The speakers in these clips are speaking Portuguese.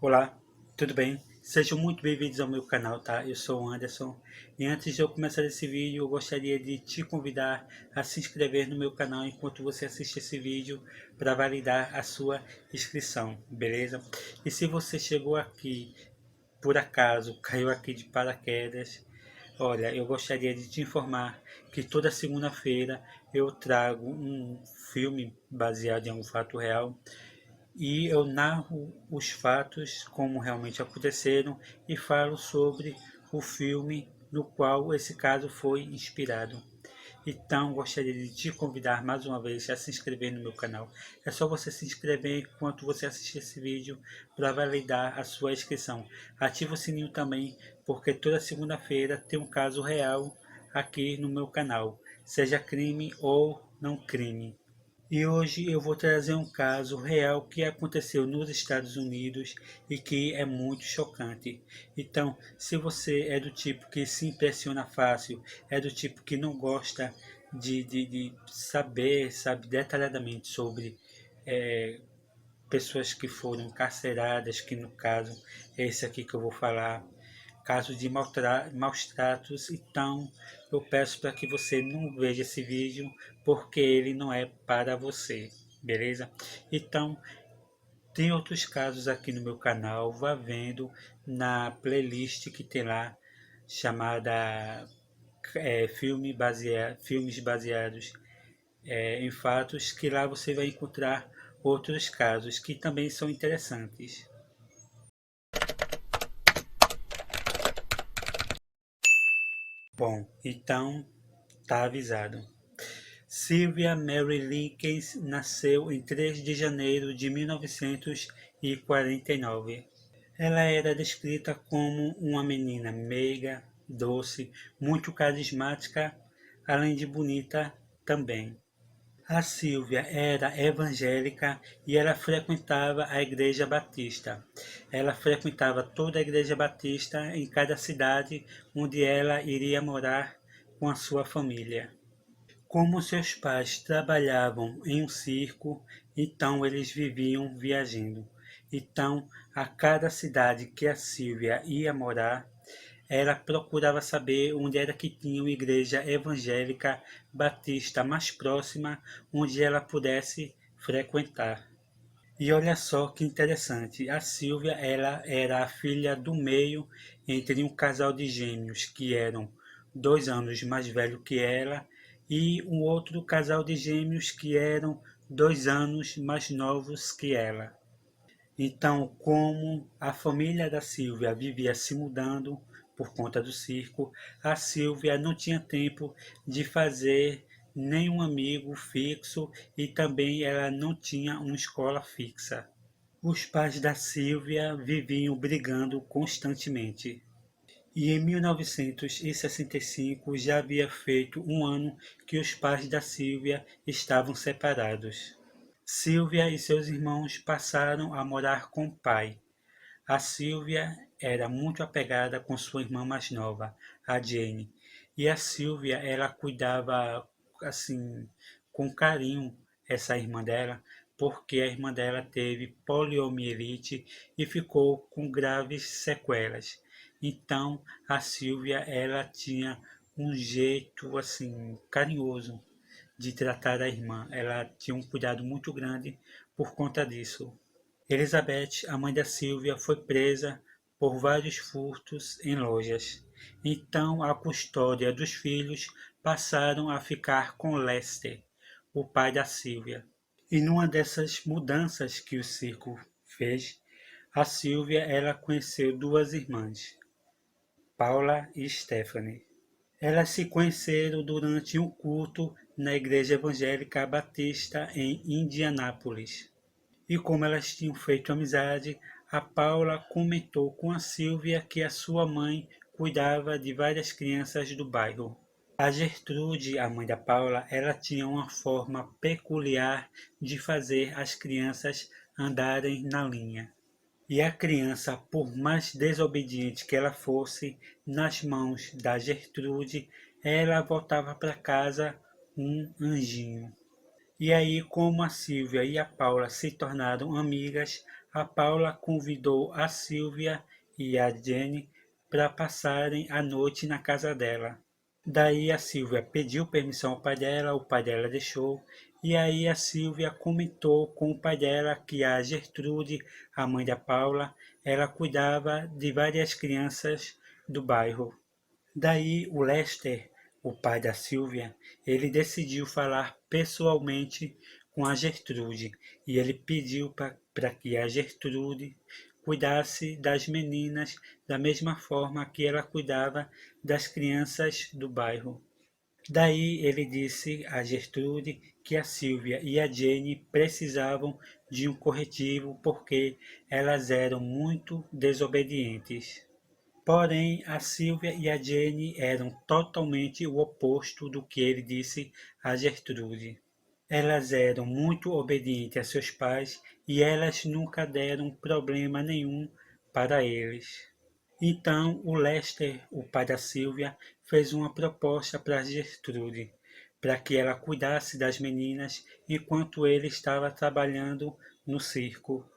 Olá, tudo bem? Sejam muito bem-vindos ao meu canal, tá? Eu sou o Anderson e antes de eu começar esse vídeo, eu gostaria de te convidar a se inscrever no meu canal enquanto você assiste esse vídeo para validar a sua inscrição, beleza? E se você chegou aqui, por acaso, caiu aqui de paraquedas, olha, eu gostaria de te informar que toda segunda-feira eu trago um filme baseado em um fato real e eu narro os fatos como realmente aconteceram e falo sobre o filme no qual esse caso foi inspirado. Então, gostaria de te convidar mais uma vez a se inscrever no meu canal. É só você se inscrever enquanto você assistir esse vídeo para validar a sua inscrição. Ative o sininho também, porque toda segunda-feira tem um caso real aqui no meu canal, seja crime ou não crime. E hoje eu vou trazer um caso real que aconteceu nos Estados Unidos e que é muito chocante. Então, se você é do tipo que se impressiona fácil, é do tipo que não gosta de saber, sabe, detalhadamente sobre é, pessoas que foram encarceradas, que no caso é esse aqui que eu vou falar, casos de maus tratos, então eu peço para que você não veja esse vídeo, porque ele não é para você, beleza? Então, tem outros casos aqui no meu canal, vá vendo na playlist que tem lá, chamada filmes baseados em fatos, que lá você vai encontrar outros casos que também são interessantes. Bom, então tá avisado. Sylvia Mary Likens nasceu em 3 de janeiro de 1949. Ela era descrita como uma menina meiga, doce, muito carismática, além de bonita também. A Sylvia era evangélica e ela frequentava a Igreja Batista. Ela frequentava toda a Igreja Batista em cada cidade onde ela iria morar com a sua família. Como seus pais trabalhavam em um circo, então eles viviam viajando. Então, a cada cidade que a Sílvia ia morar, ela procurava saber onde era que tinha uma igreja evangélica batista mais próxima, onde ela pudesse frequentar. E olha só que interessante, a Sílvia ela era a filha do meio entre um casal de gêmeos que eram 2 anos mais velho que ela e um outro casal de gêmeos que eram 2 anos mais novos que ela. Então, como a família da Sílvia vivia se mudando por conta do circo, a Sílvia não tinha tempo de fazer nenhum amigo fixo e também ela não tinha uma escola fixa. Os pais da Sílvia viviam brigando constantemente. E em 1965 já havia feito um ano que os pais da Sílvia estavam separados. Sílvia e seus irmãos passaram a morar com o pai. A Sílvia era muito apegada com sua irmã mais nova, a Jane, e a Sílvia ela cuidava assim com carinho essa irmã dela, porque a irmã dela teve poliomielite e ficou com graves sequelas. Então a Sílvia ela tinha um jeito assim carinhoso de tratar a irmã. Ela tinha um cuidado muito grande por conta disso. Elizabeth, a mãe da Sylvia, foi presa por vários furtos em lojas. Então a custódia dos filhos passaram a ficar com Lester, o pai da Sylvia. E numa dessas mudanças que o circo fez, a Sylvia ela conheceu duas irmãs, Paula e Stephanie. Elas se conheceram durante um culto na Igreja Evangélica Batista em Indianápolis. E como elas tinham feito amizade, a Paula comentou com a Sílvia que a sua mãe cuidava de várias crianças do bairro. A Gertrude, a mãe da Paula, ela tinha uma forma peculiar de fazer as crianças andarem na linha. E a criança, por mais desobediente que ela fosse, nas mãos da Gertrude, ela voltava para casa um anjinho. E aí, como a Sílvia e a Paula se tornaram amigas, a Paula convidou a Silvia e a Jenny para passarem a noite na casa dela. Daí a Silvia pediu permissão ao pai dela, o pai dela deixou, e aí a Silvia comentou com o pai dela que a Gertrude, a mãe da Paula, ela cuidava de várias crianças do bairro. Daí o Lester, o pai da Silvia, ele decidiu falar pessoalmente com a Gertrude e ele pediu para que a Gertrude cuidasse das meninas da mesma forma que ela cuidava das crianças do bairro. Daí ele disse a Gertrude que a Silvia e a Jane precisavam de um corretivo porque elas eram muito desobedientes. Porém, a Silvia e a Jane eram totalmente o oposto do que ele disse a Gertrude. Elas eram muito obedientes a seus pais e elas nunca deram problema nenhum para eles. Então, o Lester, o pai da Silvia, fez uma proposta para Gertrude, para que ela cuidasse das meninas enquanto ele estava trabalhando no circo.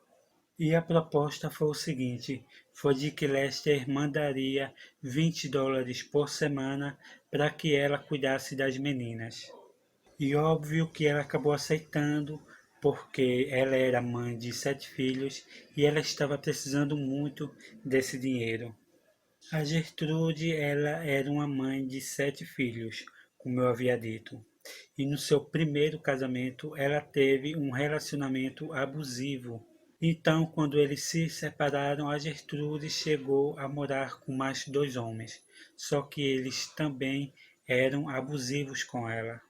E a proposta foi o seguinte, foi de que Lester mandaria $20 por semana para que ela cuidasse das meninas. E óbvio que ela acabou aceitando, porque ela era mãe de 7 filhos e ela estava precisando muito desse dinheiro. A Gertrude, ela era uma mãe de 7 filhos, como eu havia dito. E no seu primeiro casamento, ela teve um relacionamento abusivo. Então, quando eles se separaram, a Gertrude chegou a morar com mais 2 homens, só que eles também eram abusivos com ela.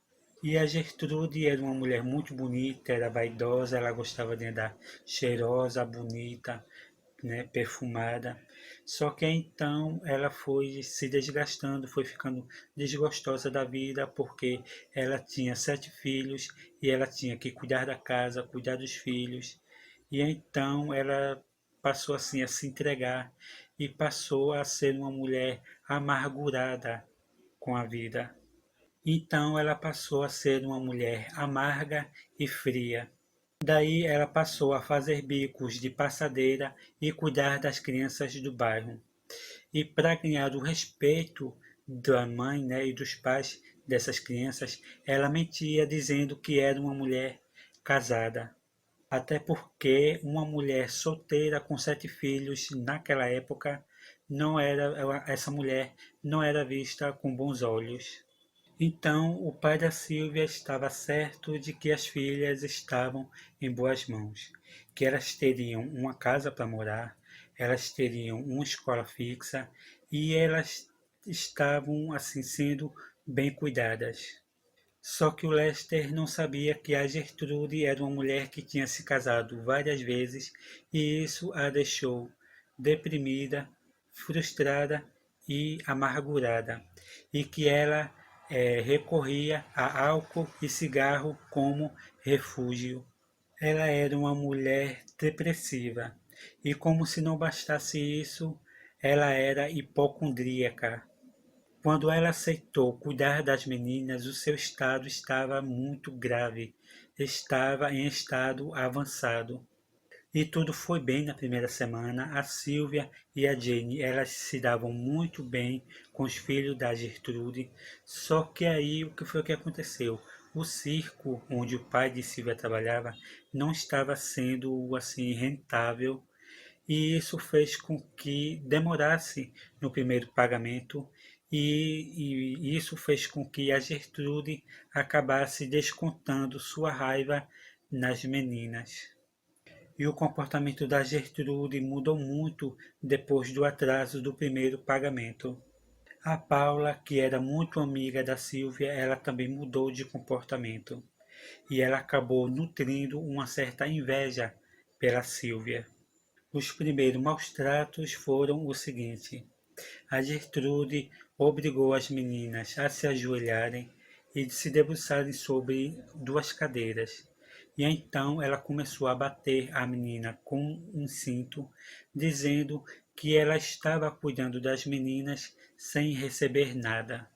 E a Gertrude era uma mulher muito bonita, era vaidosa, ela gostava de andar cheirosa, bonita, né, perfumada. Só que então ela foi se desgastando, foi ficando desgostosa da vida, porque ela tinha 7 filhos e ela tinha que cuidar da casa, cuidar dos filhos. E então ela passou assim a se entregar e passou a ser uma mulher amargurada com a vida. Então ela passou a ser uma mulher amarga e fria. Daí ela passou a fazer bicos de passadeira e cuidar das crianças do bairro. E para ganhar o respeito da mãe, né, e dos pais dessas crianças, ela mentia dizendo que era uma mulher casada. Até porque uma mulher solteira com 7 filhos naquela época não era essa mulher não era vista com bons olhos. Então o pai da Silvia estava certo de que as filhas estavam em boas mãos, que elas teriam uma casa para morar, elas teriam uma escola fixa e elas estavam assim sendo bem cuidadas. Só que o Lester não sabia que a Gertrude era uma mulher que tinha se casado várias vezes e isso a deixou deprimida, frustrada e amargurada, e que ela recorria a álcool e cigarro como refúgio. Ela era uma mulher depressiva e, como se não bastasse isso, ela era hipocondríaca. Quando ela aceitou cuidar das meninas, o seu estado estava muito grave, estava em estado avançado. E tudo foi bem na primeira semana. A Silvia e a Jane, elas se davam muito bem com os filhos da Gertrude. Só que aí o que foi que aconteceu? O circo onde o pai de Silvia trabalhava não estava sendo assim rentável e isso fez com que demorasse no primeiro pagamento e isso fez com que a Gertrude acabasse descontando sua raiva nas meninas. E o comportamento da Gertrude mudou muito depois do atraso do primeiro pagamento. A Paula, que era muito amiga da Silvia, ela também mudou de comportamento e ela acabou nutrindo uma certa inveja pela Silvia. Os primeiros maus tratos foram o seguinte: a Gertrude obrigou as meninas a se ajoelharem e se debruçarem sobre 2 cadeiras. E então ela começou a bater a menina com um cinto, dizendo que ela estava cuidando das meninas sem receber nada.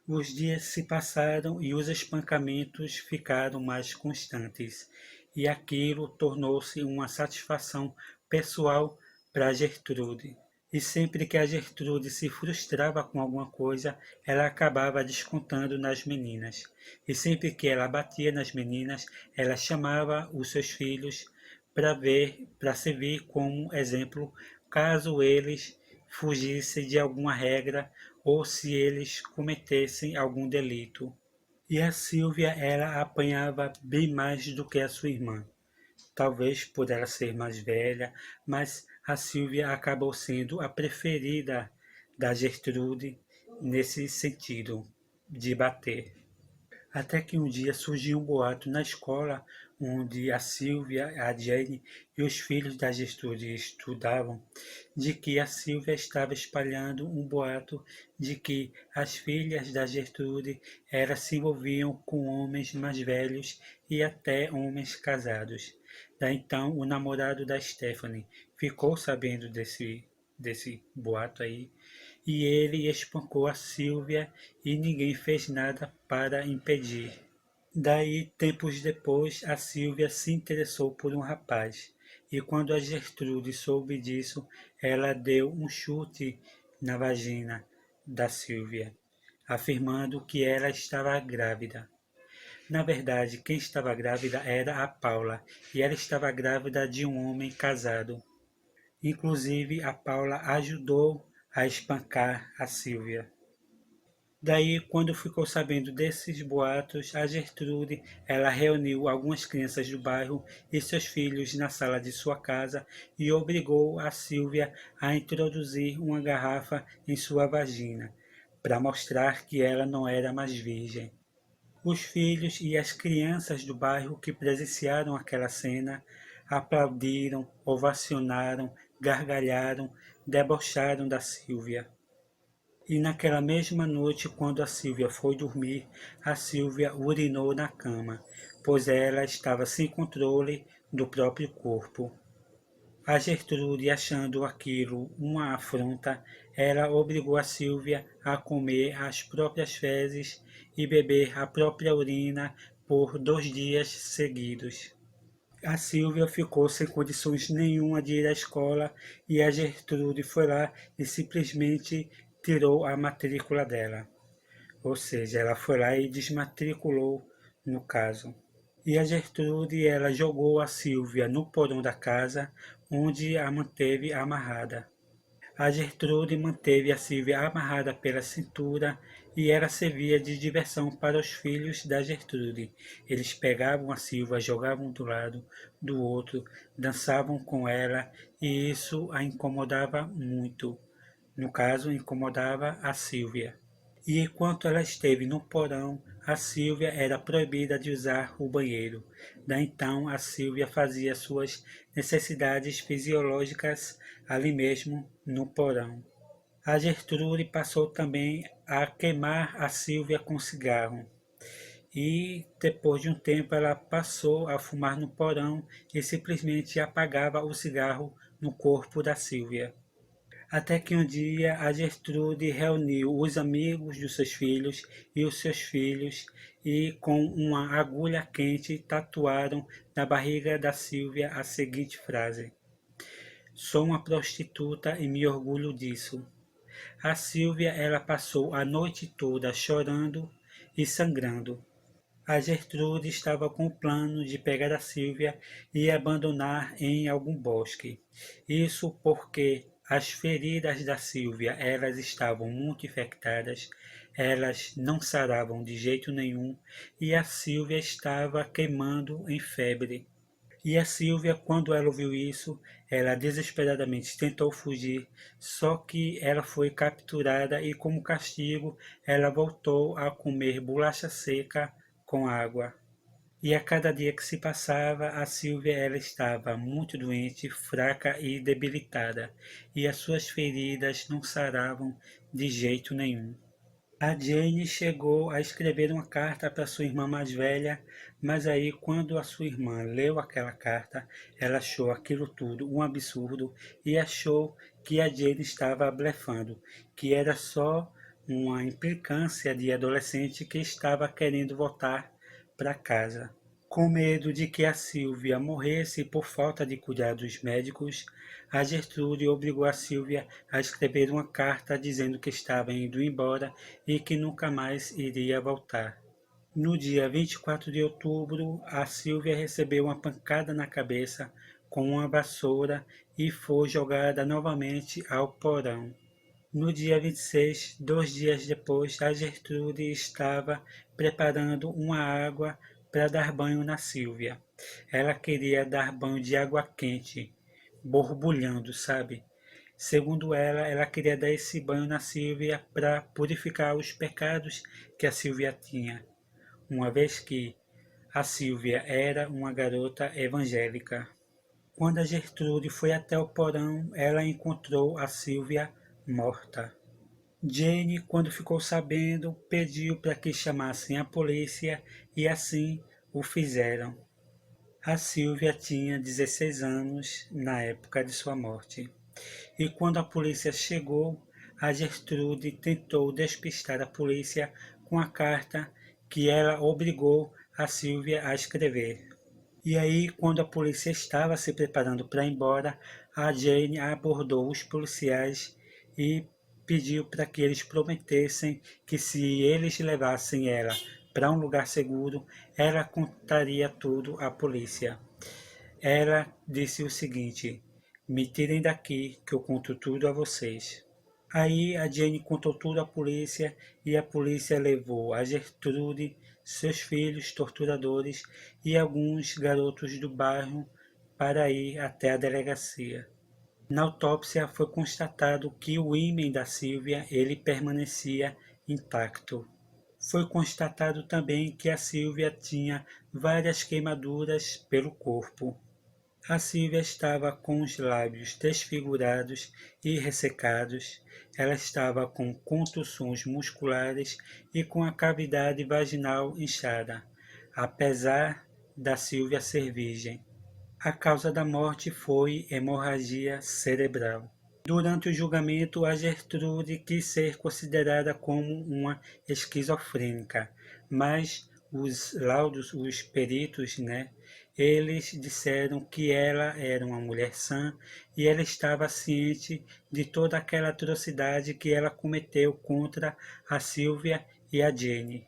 Os dias se passaram e os espancamentos ficaram mais constantes, e aquilo tornou-se uma satisfação pessoal para Gertrude. E sempre que a Gertrude se frustrava com alguma coisa, ela acabava descontando nas meninas. E sempre que ela batia nas meninas, ela chamava os seus filhos para servir como exemplo, caso eles fugissem de alguma regra ou se eles cometessem algum delito. E a Silvia, ela apanhava bem mais do que a sua irmã. Talvez por ela ser mais velha, mas a Silvia acabou sendo a preferida da Gertrude nesse sentido de bater. Até que um dia surgiu um boato na escola onde a Silvia, a Jane e os filhos da Gertrude estudavam, de que a Silvia estava espalhando um boato de que as filhas da Gertrude elas se envolviam com homens mais velhos e até homens casados. Daí então o namorado da Stephanie ficou sabendo desse boato aí e ele espancou a Silvia e ninguém fez nada para impedir. Daí, tempos depois, a Silvia se interessou por um rapaz, e quando a Gertrude soube disso, ela deu um chute na vagina da Silvia, afirmando que ela estava grávida. Na verdade, quem estava grávida era a Paula, e ela estava grávida de um homem casado. Inclusive, a Paula ajudou a espancar a Silvia. Daí, quando ficou sabendo desses boatos, a Gertrude, ela reuniu algumas crianças do bairro e seus filhos na sala de sua casa e obrigou a Silvia a introduzir uma garrafa em sua vagina, para mostrar que ela não era mais virgem. Os filhos e as crianças do bairro que presenciaram aquela cena aplaudiram, ovacionaram, gargalharam, debocharam da Silvia. E naquela mesma noite, quando a Silvia foi dormir, a Silvia urinou na cama, pois ela estava sem controle do próprio corpo. A Gertrude, achando aquilo uma afronta, ela obrigou a Silvia a comer as próprias fezes e beber a própria urina por 2 dias seguidos. A Silvia ficou sem condições nenhuma de ir à escola e a Gertrude foi lá e simplesmente tirou a matrícula dela. Ou seja, ela foi lá e desmatriculou no caso. E a Gertrude, ela jogou a Silvia no porão da casa, onde a manteve amarrada. A Gertrude manteve a Silvia amarrada pela cintura e ela servia de diversão para os filhos da Gertrude. Eles pegavam a Silvia, jogavam do lado do outro, dançavam com ela e isso a incomodava muito. No caso, incomodava a Silvia. E enquanto ela esteve no porão, a Silvia era proibida de usar o banheiro. Daí então a Silvia fazia suas necessidades fisiológicas ali mesmo no porão. A Gertrude passou também a queimar a Silvia com cigarro. E depois de um tempo ela passou a fumar no porão e simplesmente apagava o cigarro no corpo da Silvia. Até que um dia a Gertrude reuniu os amigos dos seus filhos e os seus filhos e com uma agulha quente tatuaram na barriga da Silvia a seguinte frase: "Sou uma prostituta e me orgulho disso." A Silvia ela passou a noite toda chorando e sangrando. A Gertrude estava com o plano de pegar a Silvia e abandonar em algum bosque. Isso porque as feridas da Silvia elas estavam muito infectadas, elas não saravam de jeito nenhum e a Silvia estava queimando em febre. E a Silvia, quando ela ouviu isso, ela desesperadamente tentou fugir, só que ela foi capturada e, como castigo, ela voltou a comer bolacha seca com água. E a cada dia que se passava, a Silvia ela estava muito doente, fraca e debilitada, e as suas feridas não saravam de jeito nenhum. A Jane chegou a escrever uma carta para sua irmã mais velha, mas aí quando a sua irmã leu aquela carta, ela achou aquilo tudo um absurdo e achou que a Jane estava blefando, que era só uma implicância de adolescente que estava querendo voltar para casa. Com medo de que a Silvia morresse por falta de cuidados médicos, a Gertrude obrigou a Silvia a escrever uma carta dizendo que estava indo embora e que nunca mais iria voltar. No dia 24 de outubro, a Silvia recebeu uma pancada na cabeça com uma vassoura e foi jogada novamente ao porão. No dia 26, 2 dias depois, a Gertrude estava preparando uma água para dar banho na Silvia. Ela queria dar banho de água quente, borbulhando, sabe? Segundo ela, ela queria dar esse banho na Silvia para purificar os pecados que a Silvia tinha, uma vez que a Silvia era uma garota evangélica. Quando a Gertrude foi até o porão, ela encontrou a Silvia morta. Jane, quando ficou sabendo, pediu para que chamassem a polícia e assim o fizeram. A Silvia tinha 16 anos na época de sua morte. E quando a polícia chegou, a Gertrude tentou despistar a polícia com a carta que ela obrigou a Silvia a escrever. E aí, quando a polícia estava se preparando para ir embora, a Jane abordou os policiais e pediu para que eles prometessem que se eles levassem ela para um lugar seguro, ela contaria tudo à polícia. Ela disse o seguinte: me tirem daqui que eu conto tudo a vocês. Aí a Jane contou tudo à polícia e a polícia levou a Gertrude, seus filhos torturadores e alguns garotos do bairro para ir até a delegacia. Na autópsia foi constatado que o ímen da Silvia ele permanecia intacto. Foi constatado também que a Silvia tinha várias queimaduras pelo corpo. A Silvia estava com os lábios desfigurados e ressecados, ela estava com contusões musculares e com a cavidade vaginal inchada, apesar da Silvia ser virgem. A causa da morte foi hemorragia cerebral. Durante o julgamento, a Gertrude quis ser considerada como uma esquizofrênica, mas os laudos, os peritos, eles disseram que ela era uma mulher sã e ela estava ciente de toda aquela atrocidade que ela cometeu contra a Silvia e a Jane.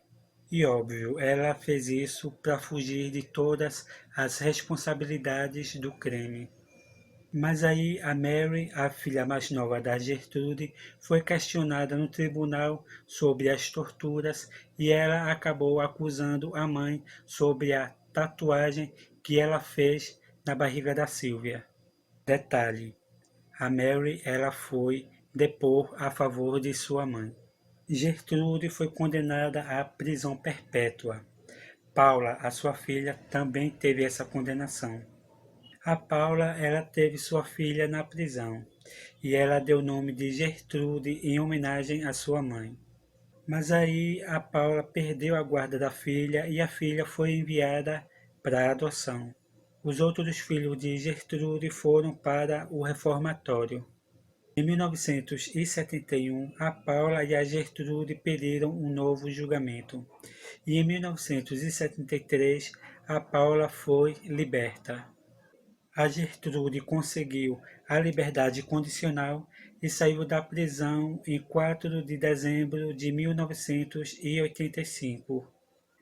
E óbvio, ela fez isso para fugir de todas as responsabilidades do crime. Mas aí a Mary, a filha mais nova da Gertrude, foi questionada no tribunal sobre as torturas e ela acabou acusando a mãe sobre a tatuagem que ela fez na barriga da Sylvia. Detalhe, a Mary ela foi depor a favor de sua mãe. Gertrude foi condenada à prisão perpétua. Paula, a sua filha, também teve essa condenação. A Paula, ela teve sua filha na prisão e ela deu o nome de Gertrude em homenagem à sua mãe. Mas aí a Paula perdeu a guarda da filha e a filha foi enviada para adoção. Os outros filhos de Gertrude foram para o reformatório. Em 1971, a Paula e a Gertrude pediram um novo julgamento. E em 1973, a Paula foi liberta. A Gertrude conseguiu a liberdade condicional e saiu da prisão em 4 de dezembro de 1985.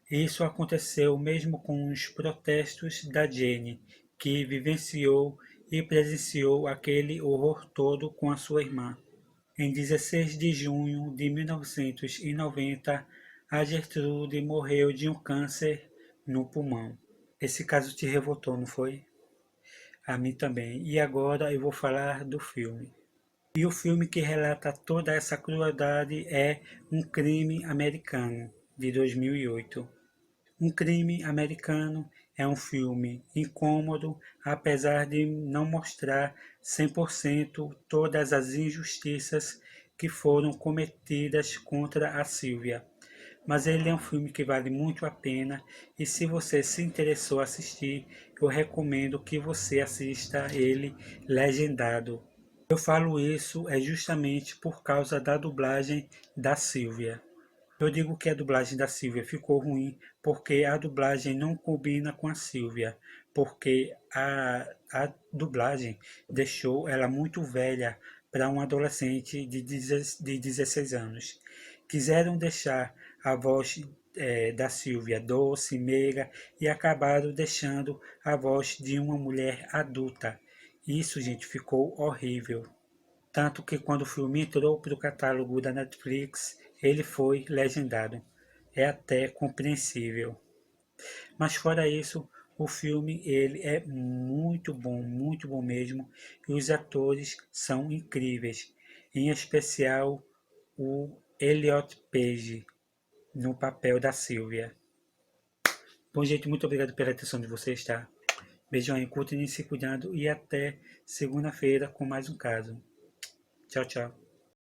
Isso aconteceu mesmo com os protestos da Jane, que vivenciou e presenciou aquele horror todo com a sua irmã. Em 16 de junho de 1990, a Gertrude morreu de um câncer no pulmão. Esse caso te revoltou, não foi? A mim também. E agora eu vou falar do filme. E o filme que relata toda essa crueldade é Um Crime Americano, de 2008. Um Crime Americano é um filme incômodo, apesar de não mostrar 100% todas as injustiças que foram cometidas contra a Sylvia. Mas ele é um filme que vale muito a pena e se você se interessou a assistir, eu recomendo que você assista ele legendado. Eu falo isso justamente por causa da dublagem da Sylvia. Eu digo que a dublagem da Silvia ficou ruim porque a dublagem não combina com a Silvia, porque a dublagem deixou ela muito velha para um adolescente de 16 anos. Quiseram deixar a voz da Silvia doce, meiga, e acabaram deixando a voz de uma mulher adulta. Isso, gente, ficou horrível. Tanto que quando o filme entrou para o catálogo da Netflix, ele foi legendado. É até compreensível. Mas fora isso, o filme ele é muito bom mesmo, e os atores são incríveis. Em especial o Elliot Page no papel da Sylvia. Bom, gente, muito obrigado pela atenção de vocês, tá? Beijão aí, continuem se cuidando e até segunda-feira com mais um caso. Tchau, tchau.